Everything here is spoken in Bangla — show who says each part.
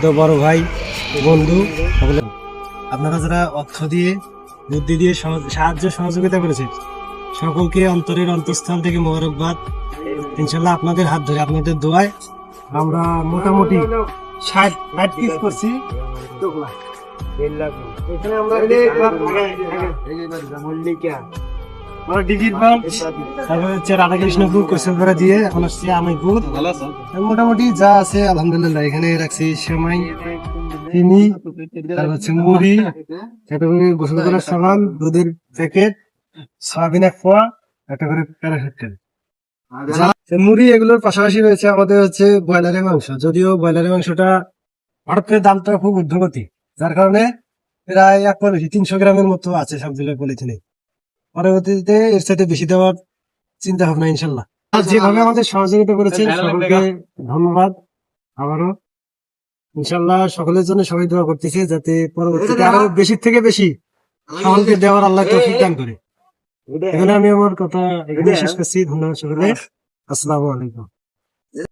Speaker 1: ছোট বড় ভাই বন্ধু সকলে, আপনারা যারা অর্থ দিয়ে বুদ্ধি দিয়ে সাহায্য সহযোগিতা করেছে সকলকে অন্তরের অন্তঃস্থল থেকে মোবারকবাদ। ইনশাল্লাহ আপনাদের হাত ধরে আপনাদের দোয়ায় আমরা মোটামুটি 60 পিস করছি। রাধাকৃষ্ণপুর কোচেপাড়া দিয়ে এখন আসছি আমিরপুর। মোটামুটি যা আছে আলহামদুলিল্লাহ এখানে রাখছি সেমাই, চিনি, তারপর হচ্ছে মুড়ি, একটা করে গোসল করার সাবান, দুধের প্যাকেট, সয়াবিন 1 পোয়া, একটা করে প্যারাশুট তেল। মুড়ি এগুলোর পাশাপাশি রয়েছে আমাদের হচ্ছে ব্রয়লারের মাংস। যদিও ব্রয়লারের মাংসটা ভারতের দামটা খুব ঊর্ধ্বগতি, যার কারণে প্রায় 300 গ্রামের মতো আছে সবগুলো পলিথিনে। পরবর্তীতে এর সাথে বেশি দেওয়ার চিন্তা ভাবনা ইনশাল্লাহ। আর যেভাবে আমাদের সহযোগিতা করেছেন সকলকে ধন্যবাদ আবারও। ইনশাল্লাহ সকলের জন্য সবাই দোয়া করতেছে যাতে পরবর্তীতে আরো বেশি থেকে বেশি সকলকে দেওয়ার আল্লাহ তৌফিক দান করে। এখানে আমি আমার কথা এখানে শেষ করছি। ধন্যবাদ সকলে। আসসালামু আলাইকুম।